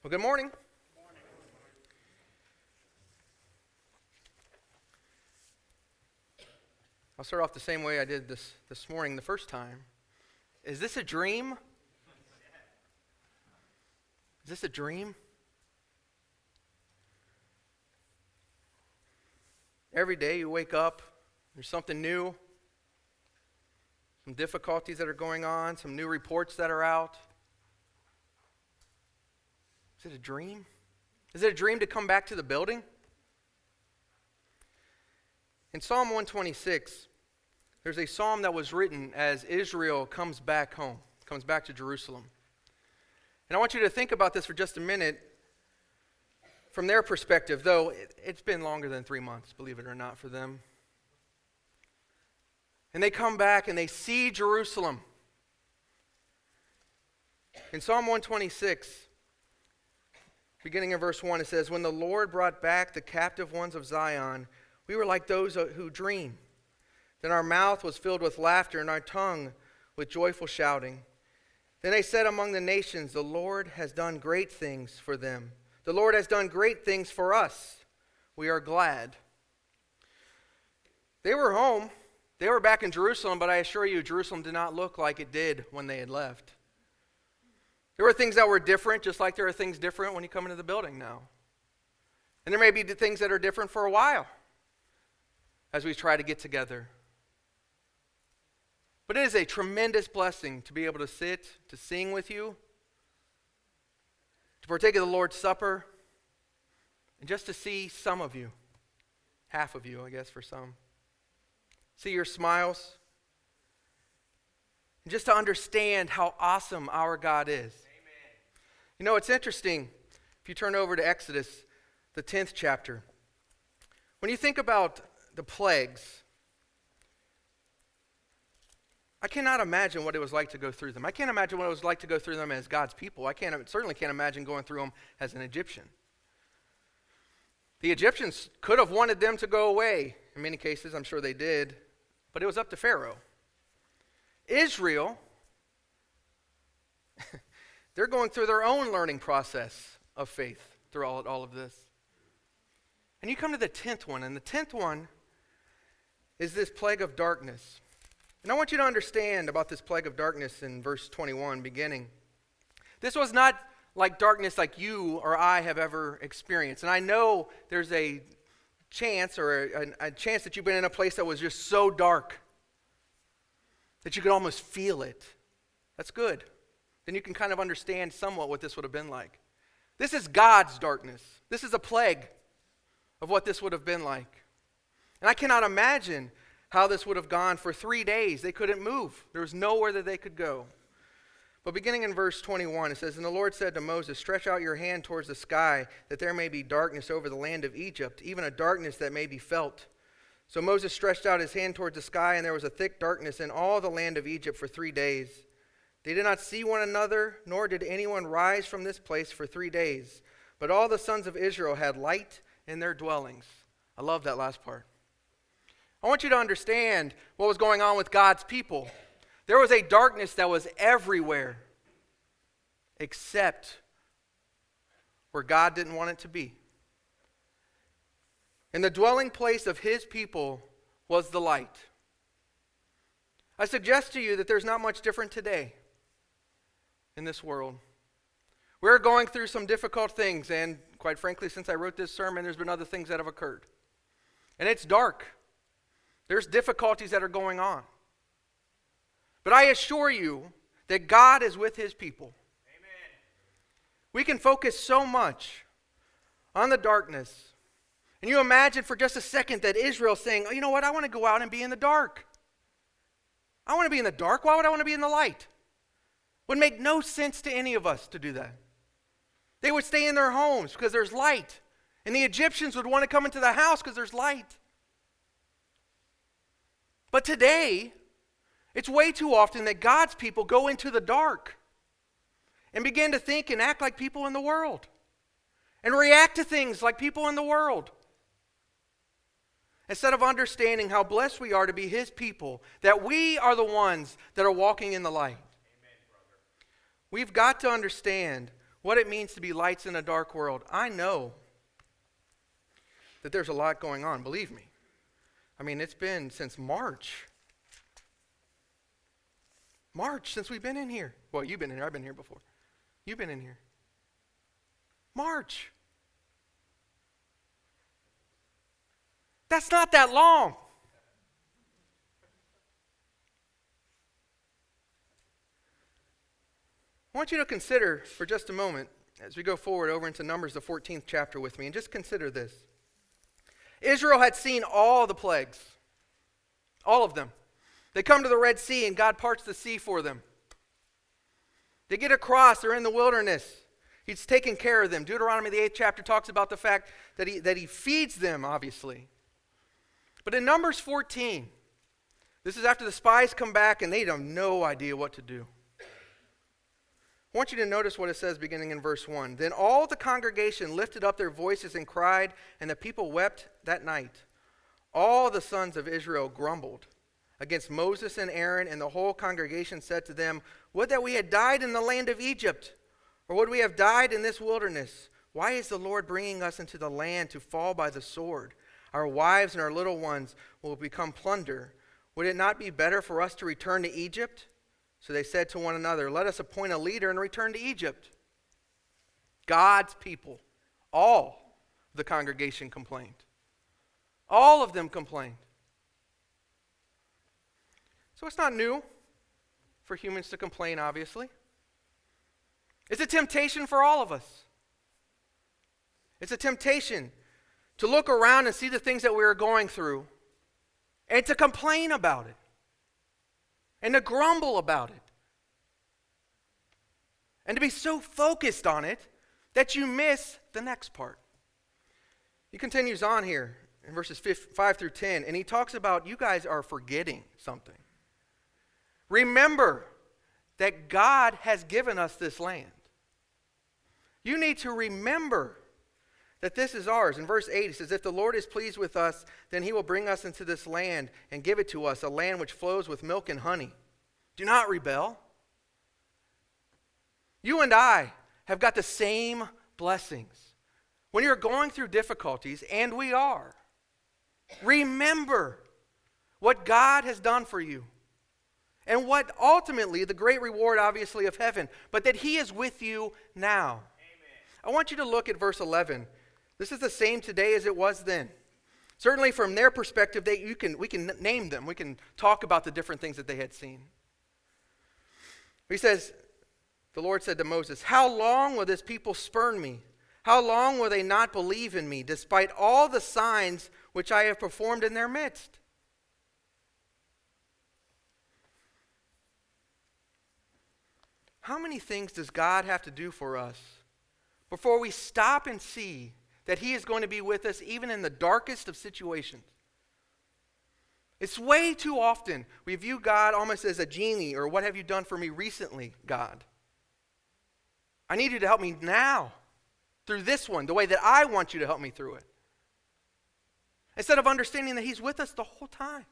Well, good morning. I'll start off the same way I did this morning the first time. Is this a dream? Is this a dream? Every day you wake up, there's something new, some difficulties that are going on, some new reports that are out. Is it a dream? Is it a dream to come back to the building? In Psalm 126, there's a psalm that was written as Israel comes back home, comes back to Jerusalem. And I want you to think about this for just a minute from their perspective, though it's been longer than 3 months, believe it or not, for them. And they come back and they see Jerusalem. In Psalm 126, beginning in verse 1, it says, "When the Lord brought back the captive ones of Zion, we were like those who dream. Then our mouth was filled with laughter and our tongue with joyful shouting. Then they said among the nations, the Lord has done great things for them. The Lord has done great things for us. We are glad." They were home. They were back in Jerusalem, but I assure you, Jerusalem did not look like it did when they had left. There were things that were different, just like there are things different when you come into the building now. And there may be things that are different for a while as we try to get together. But it is a tremendous blessing to be able to sit, to sing with you, to partake of the Lord's Supper, and just to see some of you, half of you, I guess, for some. See your smiles, and just to understand how awesome our God is. Amen. You know, it's interesting, if you turn over to Exodus, the 10th chapter, when you think about the plagues, I cannot imagine what it was like to go through them. I can't imagine what it was like to go through them as God's people. Certainly can't imagine going through them as an Egyptian. The Egyptians could have wanted them to go away. In many cases, I'm sure they did. But it was up to Pharaoh. Israel, they're going through their own learning process of faith through all of this. And you come to the 10th one, and the 10th one is this plague of darkness. And I want you to understand about this plague of darkness in verse 21 beginning. This was not like darkness like you or I have ever experienced. And I know there's a chance or a chance that you've been in a place that was just so dark that you could almost feel it. That's good. Then you can kind of understand somewhat what this would have been like. This is God's darkness. This is a plague of what this would have been like. And I cannot imagine how this would have gone for 3 days. They couldn't move. There was nowhere that they could go. But beginning in verse 21, it says, "And the Lord said to Moses, stretch out your hand towards the sky, that there may be darkness over the land of Egypt, even a darkness that may be felt. So Moses stretched out his hand towards the sky, and there was a thick darkness in all the land of Egypt for 3 days. They did not see one another, nor did anyone rise from this place for 3 days. But all the sons of Israel had light in their dwellings." I love that last part. I want you to understand what was going on with God's people. There was a darkness that was everywhere except where God didn't want it to be. And the dwelling place of his people was the light. I suggest to you that there's not much different today in this world. We're going through some difficult things, and quite frankly, since I wrote this sermon, there's been other things that have occurred. And it's dark. There's difficulties that are going on. But I assure you that God is with his people. Amen. We can focus so much on the darkness. And you imagine for just a second that Israel's saying, "Oh, you know what? I want to go out and be in the dark. I want to be in the dark. Why would I want to be in the light?" Would make no sense to any of us to do that. They would stay in their homes because there's light. And the Egyptians would want to come into the house because there's light. But today, it's way too often that God's people go into the dark and begin to think and act like people in the world and react to things like people in the world. Instead of understanding how blessed we are to be his people, that we are the ones that are walking in the light. Amen, brother. We've got to understand what it means to be lights in a dark world. I know that there's a lot going on, believe me. I mean, it's been since March. Since we've been in here. Well, you've been in here. I've been here before. You've been in here. March. That's not that long. I want you to consider for just a moment, as we go forward over into Numbers, the 14th chapter with me, and just consider this. Israel had seen all the plagues. All of them. They come to the Red Sea and God parts the sea for them. They get across, they're in the wilderness. He's taking care of them. Deuteronomy, the 8th chapter, talks about the fact that he feeds them, obviously. But in Numbers 14, this is after the spies come back and they have no idea what to do. I want you to notice what it says beginning in verse 1. Then all the congregation lifted up their voices and cried, and the people wept that night. All the sons of Israel grumbled against Moses and Aaron, and the whole congregation said to them, would that we had died in the land of Egypt, or would we have died in this wilderness? Why is the Lord bringing us into the land to fall by the sword? Our wives and our little ones will become plunder. Would it not be better for us to return to Egypt? So they said to one another, let us appoint a leader and return to Egypt. God's people, all the congregation complained. All of them complained. So it's not new for humans to complain, obviously. It's a temptation for all of us. It's a temptation to look around and see the things that we are going through and to complain about it and to grumble about it and to be so focused on it that you miss the next part. He continues on here in verses 5 through 10, and he talks about you guys are forgetting something. Remember that God has given us this land. You need to remember that this is ours. In verse 8, he says, if the Lord is pleased with us, then he will bring us into this land and give it to us, a land which flows with milk and honey. Do not rebel. You and I have got the same blessings. When you're going through difficulties, and we are, remember what God has done for you. And what ultimately, the great reward obviously of heaven, but that he is with you now. Amen. I want you to look at verse 11. This is the same today as it was then. Certainly from their perspective, we can name them. We can talk about the different things that they had seen. He says, the Lord said to Moses, how long will this people spurn me? How long will they not believe in me, despite all the signs which I have performed in their midst? How many things does God have to do for us before we stop and see that he is going to be with us even in the darkest of situations? It's way too often we view God almost as a genie, or what have you done for me recently, God? I need you to help me now through this one, the way that I want you to help me through it. Instead of understanding that he's with us the whole time.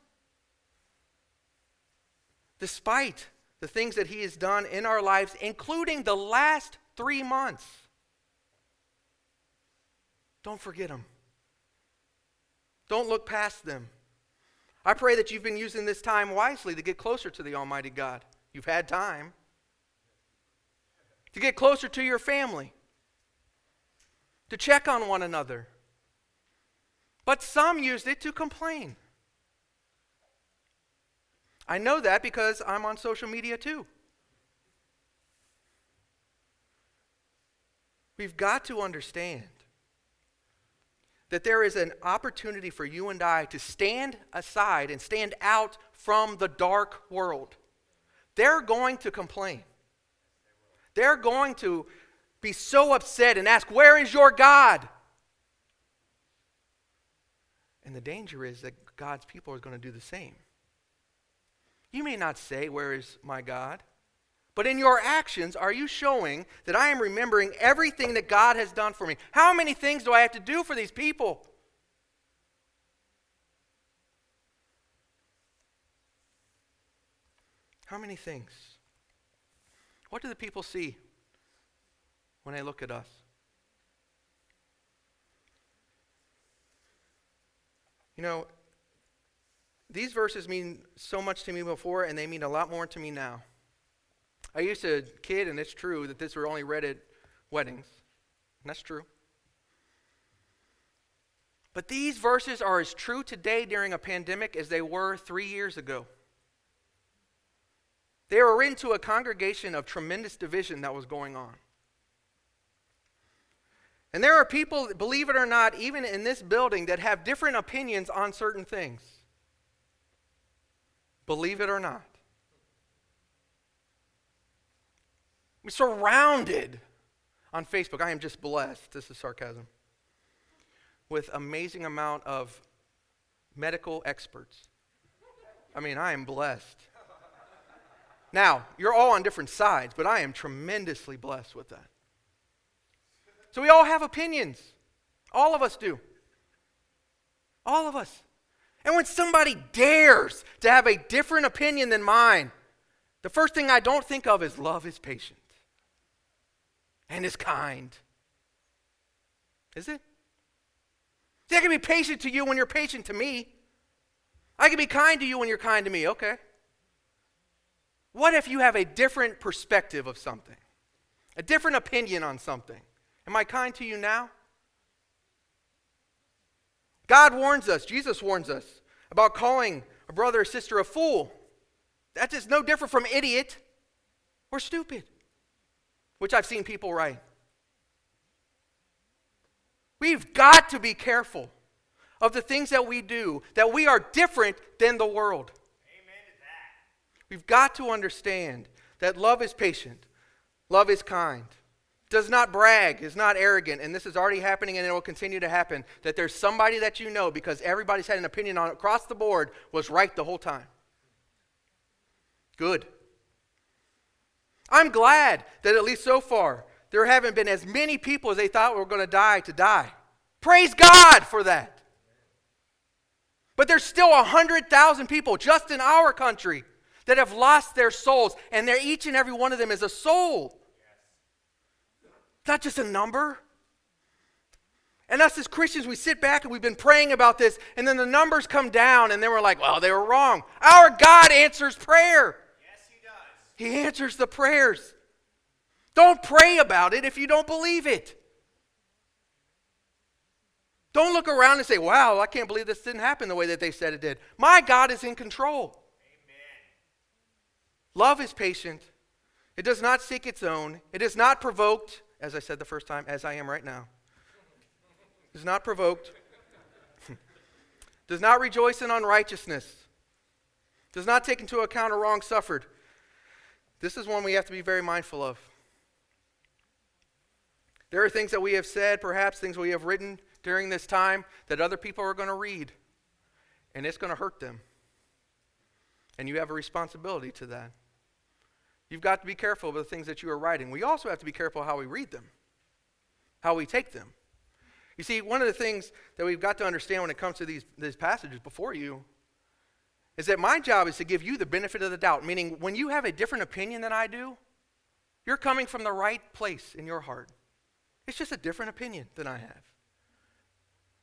Despite the things that he has done in our lives, including the last 3 months. Don't forget them. Don't look past them. I pray that you've been using this time wisely to get closer to the Almighty God. You've had time to get closer to your family, to check on one another. But some used it to complain. I know that because I'm on social media too. We've got to understand that there is an opportunity for you and I to stand aside and stand out from the dark world. They're going to complain. They're going to be so upset and ask, where is your God? And the danger is that God's people are going to do the same. You may not say, where is my God? But in your actions, are you showing that I am remembering everything that God has done for me? How many things do I have to do for these people? How many things? What do the people see when they look at us. You know, these verses mean so much to me before, and they mean a lot more to me now. I used to kid, and it's true, that these were only read at weddings. And that's true. But these verses are as true today during a pandemic as they were 3 years ago. They were written to a congregation of tremendous division that was going on. And there are people, believe it or not, even in this building that have different opinions on certain things. Believe it or not. We're surrounded on Facebook. I am just blessed. This is sarcasm. With amazing amount of medical experts. I mean, I am blessed. Now, you're all on different sides, but I am tremendously blessed with that. So we all have opinions. All of us do. All of us. And when somebody dares to have a different opinion than mine, the first thing I don't think of is love is patient and is kind. Is it? See, I can be patient to you when you're patient to me. I can be kind to you when you're kind to me. Okay. What if you have a different perspective of something? A different opinion on something? Am I kind to you now? God warns us, Jesus warns us, about calling a brother or sister a fool. That's just no different from idiot or stupid, which I've seen people write. We've got to be careful of the things that we do, that we are different than the world. Amen to that. We've got to understand that love is patient, love is kind, does not brag, is not arrogant, and this is already happening and it will continue to happen, that there's somebody that you know, because everybody's had an opinion on it across the board, was right the whole time. Good. I'm glad that at least so far, there haven't been as many people as they thought were going to die. Praise God for that. But there's still 100,000 people just in our country that have lost their souls, and each and every one of them is a soul. It's not just a number. And us as Christians, we sit back and we've been praying about this, and then the numbers come down, and then we're like, well, they were wrong. Our God answers prayer. Yes, He does. He answers the prayers. Don't pray about it if you don't believe it. Don't look around and say, wow, I can't believe this didn't happen the way that they said it did. My God is in control. Amen. Love is patient. It does not seek its own. It is not provoked, as I said the first time, as I am right now. It is not provoked. Does not rejoice in unrighteousness. Does not take into account a wrong suffered. This is one we have to be very mindful of. There are things that we have said, perhaps things we have written during this time that other people are going to read, and it's going to hurt them. And you have a responsibility to that. You've got to be careful of the things that you are writing. We also have to be careful how we read them, how we take them. You see, one of the things that we've got to understand when it comes to these passages before you is that my job is to give you the benefit of the doubt, meaning when you have a different opinion than I do, you're coming from the right place in your heart. It's just a different opinion than I have.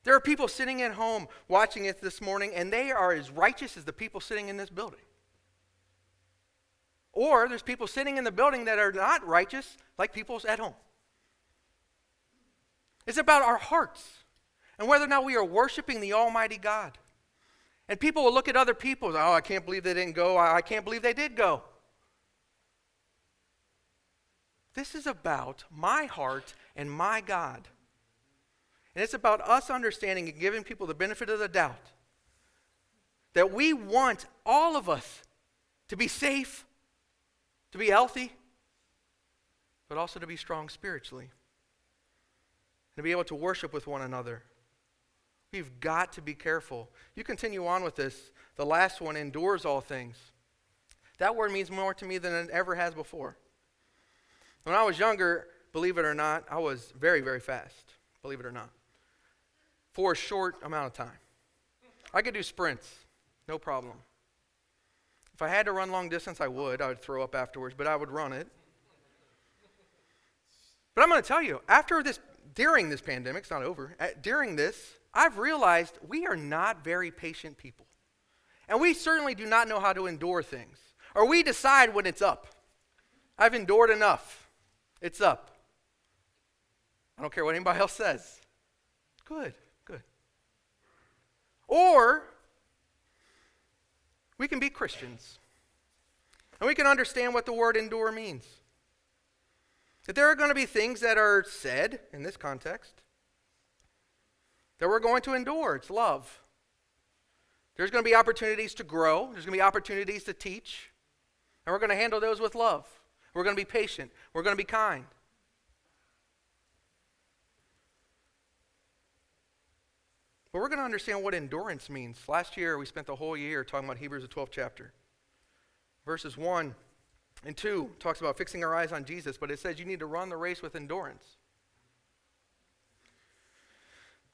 There are people sitting at home watching it this morning, and they are as righteous as the people sitting in this building. Or there's people sitting in the building that are not righteous, like people at home. It's about our hearts and whether or not we are worshiping the Almighty God. And people will look at other people and say, oh, I can't believe they didn't go. I can't believe they did go. This is about my heart and my God. And it's about us understanding and giving people the benefit of the doubt that we want all of us to be safe, to be healthy, but also to be strong spiritually, and to be able to worship with one another. We've got to be careful. You continue on with this. The last one, endures all things. That word means more to me than it ever has before. When I was younger, believe it or not, I was very, very fast, believe it or not, for a short amount of time. I could do sprints, no problem. If I had to run long distance, I would throw up afterwards, but I would run it. But I'm going to tell you, during this pandemic, it's not over, during this, I've realized we are not very patient people. And we certainly do not know how to endure things. Or we decide when it's up. I've endured enough. It's up. I don't care what anybody else says. Good. Or we can be Christians. And we can understand what the word endure means. That there are going to be things that are said in this context that we're going to endure. It's love. There's going to be opportunities to grow. There's going to be opportunities to teach. And we're going to handle those with love. We're going to be patient. We're going to be kind. But we're going to understand what endurance means. Last year, we spent the whole year talking about Hebrews, the 12th chapter. Verses 1 and 2 talks about fixing our eyes on Jesus, but it says you need to run the race with endurance.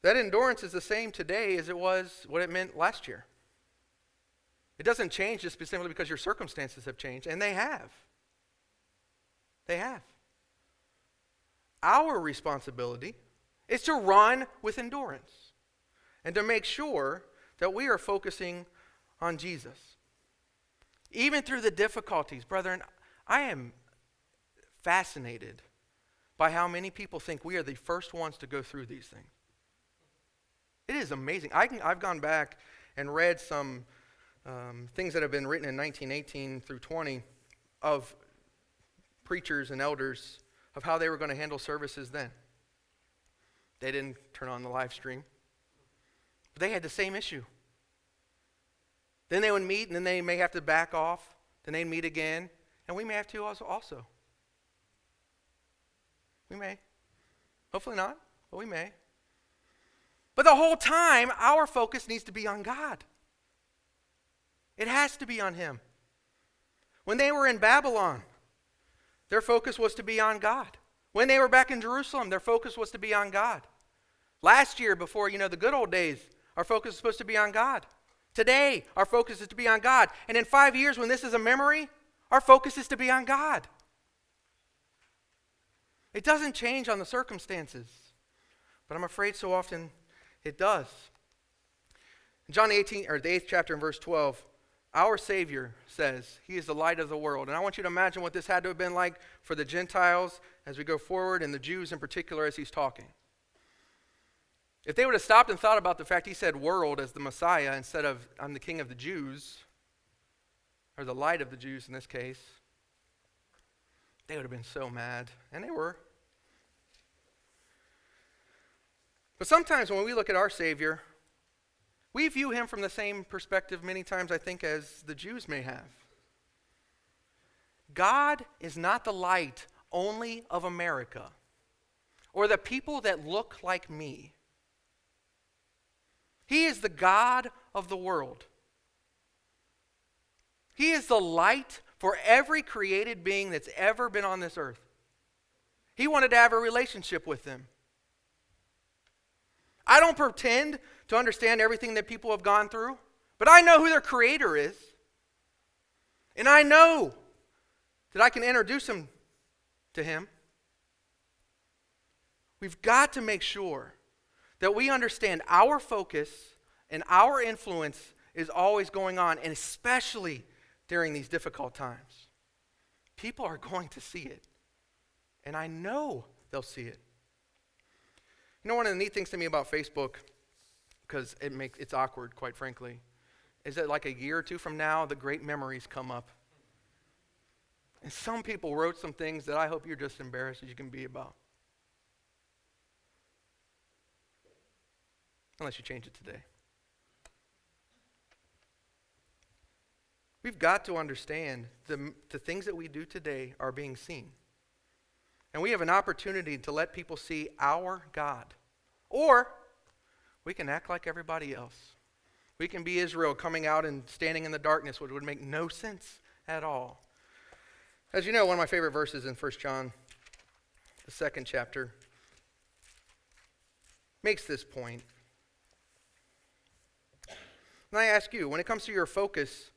That endurance is the same today as it was what it meant last year. It doesn't change just simply because your circumstances have changed, and they have. They have. Our responsibility is to run with endurance and to make sure that we are focusing on Jesus. Even through the difficulties, brethren, I am fascinated by how many people think we are the first ones to go through these things. It is amazing. I've gone back and read some things that have been written in 1918 through 20 of preachers and elders of how they were going to handle services then. They didn't turn on the live stream. But they had the same issue. Then they would meet, and then they may have to back off. Then they'd meet again, and we may have to also. We may. Hopefully not, but we may. But the whole time, our focus needs to be on God. It has to be on Him. When they were in Babylon, their focus was to be on God. When they were back in Jerusalem, their focus was to be on God. Last year, before, the good old days, our focus is supposed to be on God. Today, our focus is to be on God. And in 5 years, when this is a memory, our focus is to be on God. It doesn't change on the circumstances, but I'm afraid so often it does. In John the 8th chapter in verse 12, our Savior says He is the light of the world. And I want you to imagine what this had to have been like for the Gentiles as we go forward, and the Jews in particular as He's talking. If they would have stopped and thought about the fact He said world as the Messiah instead of I'm the King of the Jews, or the light of the Jews in this case, they would have been so mad. And they were. But sometimes when we look at our Savior, we view Him from the same perspective many times, I think, as the Jews may have. God is not the light only of America or the people that look like me. He is the God of the world. He is the light for every created being that's ever been on this earth. He wanted to have a relationship with them. I don't pretend to understand everything that people have gone through, but I know who their Creator is. And I know that I can introduce them to Him. We've got to make sure that we understand our focus and our influence is always going on, and especially during these difficult times. People are going to see it, and I know they'll see it. One of the neat things to me about Facebook, because it's awkward, quite frankly, is that like a year or two from now, the great memories come up. And some people wrote some things that I hope you're just embarrassed as you can be about. Unless you change it today. We've got to understand the things that we do today are being seen. And we have an opportunity to let people see our God. Or we can act like everybody else. We can be Israel coming out and standing in the darkness, which would make no sense at all. As you know, one of my favorite verses in 1 John, the 2nd chapter, makes this point. And I ask you, when it comes to your focus,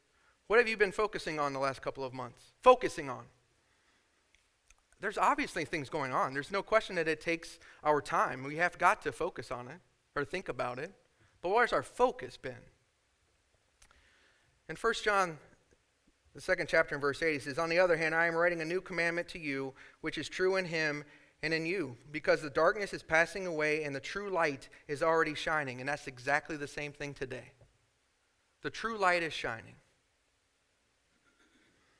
what have you been focusing on the last couple of months? Focusing on. there's obviously things going on. There's no question that it takes our time. We have got to focus on it or think about it. But where's our focus been? In 1 John, the 2nd chapter, in verse 8, he says, "On the other hand, I am writing a new commandment to you, which is true in him and in you, because the darkness is passing away and the true light is already shining." And that's exactly the same thing today. The true light is shining.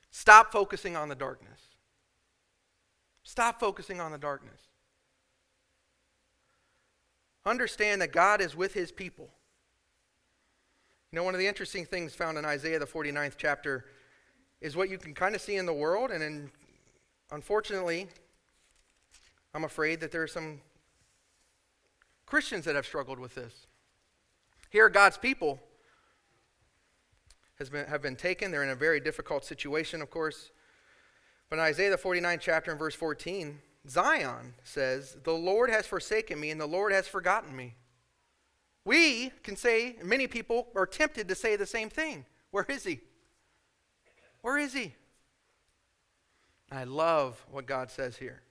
Stop focusing on the darkness. Stop focusing on the darkness. Understand that God is with his people. You know, one of the interesting things found in Isaiah, the 49th chapter, is what you can kind of see in the world. And unfortunately, I'm afraid that there are some Christians that have struggled with this. Here, God's people have been taken. They're in a very difficult situation, of course. But in Isaiah, the 49th chapter, in verse 14, Zion says, "The Lord has forsaken me, and the Lord has forgotten me." We can say, many people are tempted to say the same thing. Where is he? Where is he? I love what God says here.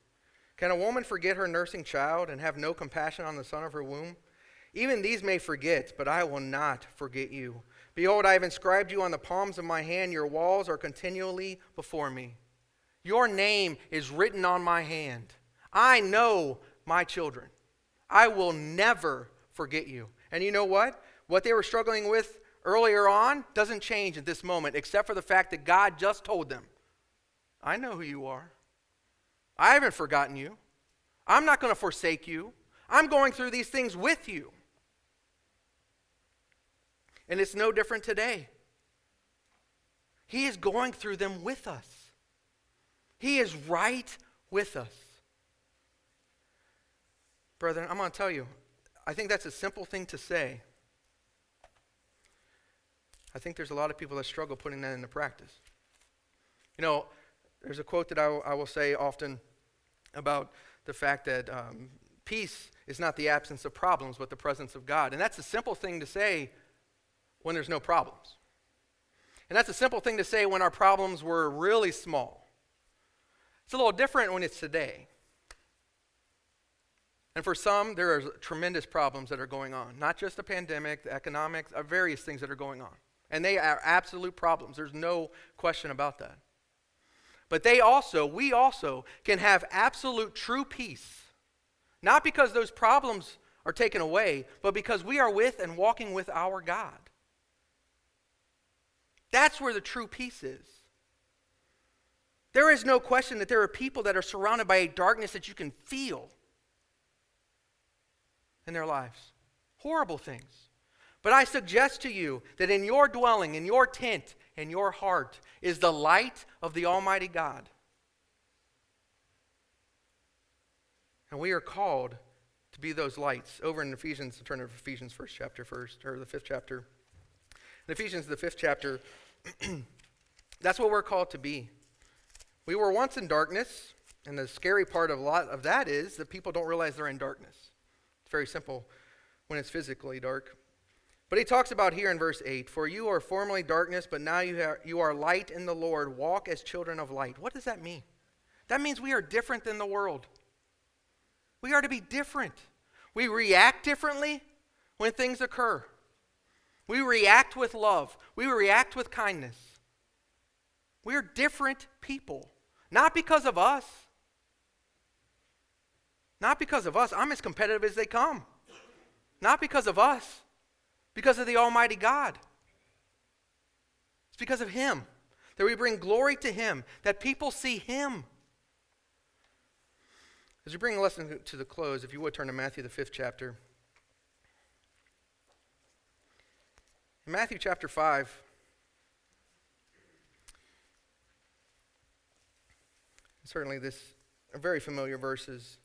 "Can a woman forget her nursing child and have no compassion on the son of her womb? Even these may forget, but I will not forget you. Behold, I have inscribed you on the palms of my hand. Your walls are continually before me. Your name is written on my hand. I know my children. I will never forget you." And you know what? What they were struggling with earlier on doesn't change at this moment, except for the fact that God just told them, "I know who you are. I haven't forgotten you. I'm not going to forsake you. I'm going through these things with you." And it's no different today. He is going through them with us. He is right with us. Brethren, I'm going to tell you, I think that's a simple thing to say. I think there's a lot of people that struggle putting that into practice. You know, there's a quote that I will say often about the fact that peace is not the absence of problems, but the presence of God. And that's a simple thing to say when there's no problems. And that's a simple thing to say when our problems were really small. It's a little different when it's today. And for some, there are tremendous problems that are going on. Not just the pandemic, the economics, various things that are going on. And they are absolute problems. There's no question about that. But we also can have absolute true peace. Not because those problems are taken away, but because we are with and walking with our God. That's where the true peace is. There is no question that there are people that are surrounded by a darkness that you can feel in their lives. Horrible things. But I suggest to you that in your dwelling, in your tent, in your heart, is the light of the Almighty God. And we are called to be those lights. Over in Ephesians, turn to Ephesians the 5th chapter. In Ephesians, the 5th chapter, that's what we're called to be. We were once in darkness, and the scary part of a lot of that is that people don't realize they're in darkness. It's very simple when it's physically dark. But he talks about here in verse 8, "For you are formerly darkness, but now you are light in the Lord. Walk as children of light." What does that mean? That means we are different than the world. We are to be different. We react differently when things occur. We react with love. We react with kindness. We are different people. Not because of us. Not because of us. I'm as competitive as they come. Not because of us. Because of the Almighty God. It's because of Him. That we bring glory to Him. That people see Him. As we bring the lesson to the close, if you would turn to Matthew, the 5th chapter. In Matthew chapter 5, certainly this are very familiar verses.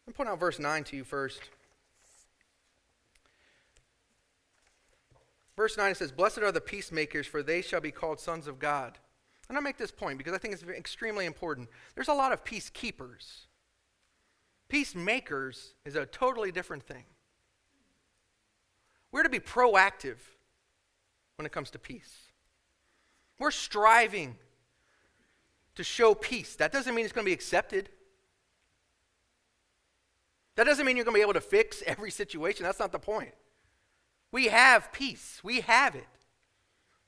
I'm point out verse 9 to you first. Verse 9, it says, "Blessed are the peacemakers, for they shall be called sons of God." And I'll make this point because I think it's extremely important. There's a lot of peacekeepers. Peacemakers is a totally different thing. We're to be proactive when it comes to peace. We're striving to show peace. That doesn't mean it's going to be accepted. That doesn't mean you're going to be able to fix every situation. That's not the point. We have peace. We have it.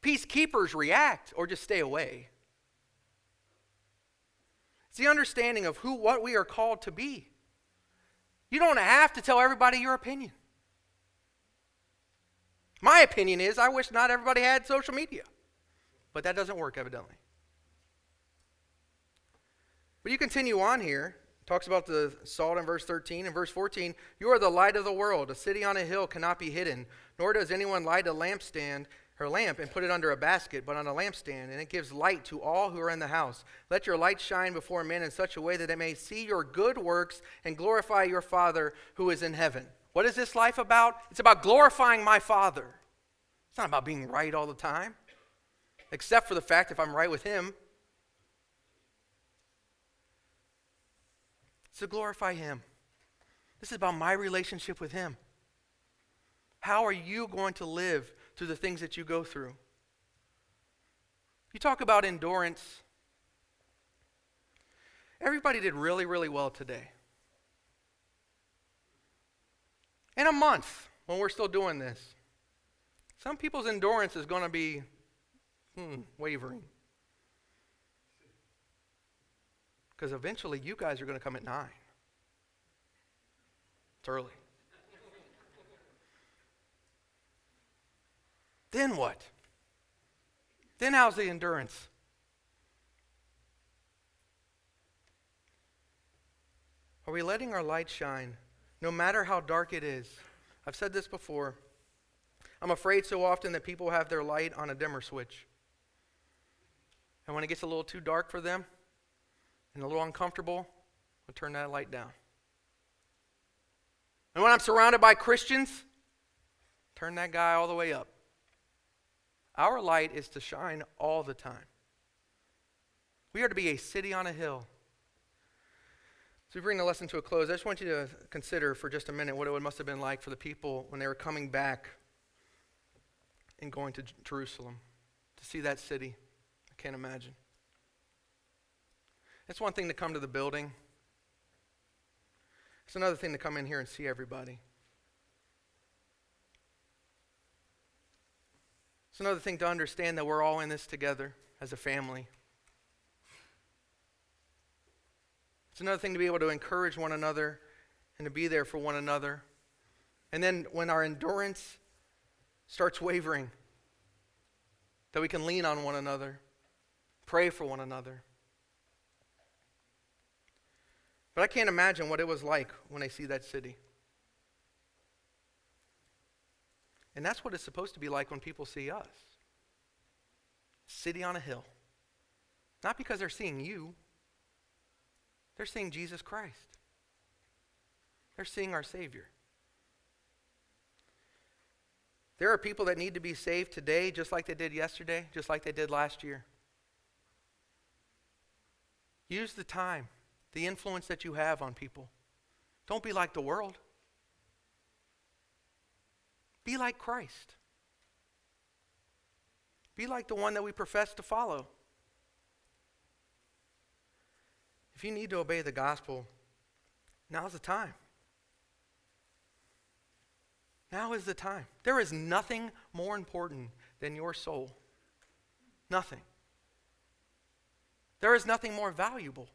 Peacekeepers react or just stay away. It's the understanding of what we are called to be. You don't have to tell everybody your opinion. My opinion is I wish not everybody had social media. But that doesn't work, evidently. But you continue on here. It talks about the salt in verse 13. In verse 14, you are the light of the world. A city on a hill cannot be hidden, nor does anyone light a lampstand or lamp and put it under a basket, but on a lampstand, and it gives light to all who are in the house. Let your light shine before men in such a way that they may see your good works and glorify your Father who is in heaven. What is this life about? It's about glorifying my Father. It's not about being right all the time, except for the fact if I'm right with Him. It's to glorify Him. This is about my relationship with Him. How are you going to live through the things that you go through? You talk about endurance. Everybody did really, really well today. In a month, when we're still doing this, some people's endurance is going to be wavering. Because eventually you guys are going to come at 9. It's early. Then what? Then how's the endurance? Are we letting our light shine no matter how dark it is? I've said this before. I'm afraid so often that people have their light on a dimmer switch. And when it gets a little too dark for them and a little uncomfortable, I'll turn that light down. And when I'm surrounded by Christians, turn that guy all the way up. Our light is to shine all the time. We are to be a city on a hill. So we bring the lesson to a close. I just want you to consider for just a minute what it must have been like for the people when they were coming back and going to Jerusalem to see that city. I can't imagine. It's one thing to come to the building. It's another thing to come in here and see everybody. It's another thing to understand that we're all in this together as a family. It's another thing to be able to encourage one another and to be there for one another. And then when our endurance starts wavering, that we can lean on one another, pray for one another. But I can't imagine what it was like when I see that city. And that's what it's supposed to be like when people see us. City on a hill. Not because they're seeing you. They're seeing Jesus Christ. They're seeing our Savior. There are people that need to be saved today just like they did yesterday, just like they did last year. Use the time, the influence that you have on people. Don't be like the world. Be like Christ. Be like the one that we profess to follow. If you need to obey the gospel, now's the time. Now is the time. There is nothing more important than your soul. Nothing. There is nothing more valuable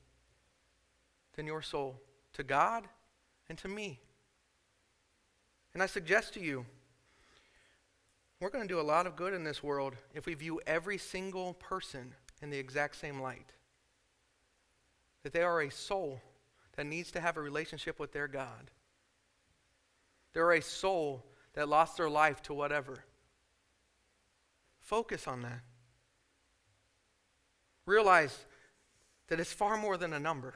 than your soul to God and to me. And I suggest to you, we're going to do a lot of good in this world if we view every single person in the exact same light. That they are a soul that needs to have a relationship with their God. They're a soul that lost their life to whatever. Focus on that. Realize that it's far more than a number.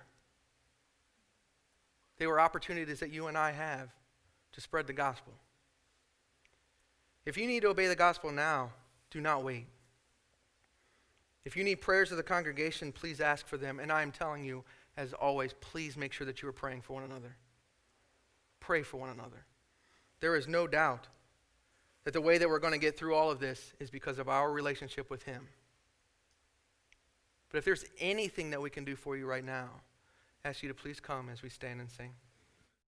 They were opportunities that you and I have to spread the gospel. If you need to obey the gospel now, do not wait. If you need prayers of the congregation, please ask for them. And I am telling you, as always, please make sure that you are praying for one another. Pray for one another. There is no doubt that the way that we're going to get through all of this is because of our relationship with Him. But if there's anything that we can do for you right now, I ask you to please come as we stand and sing.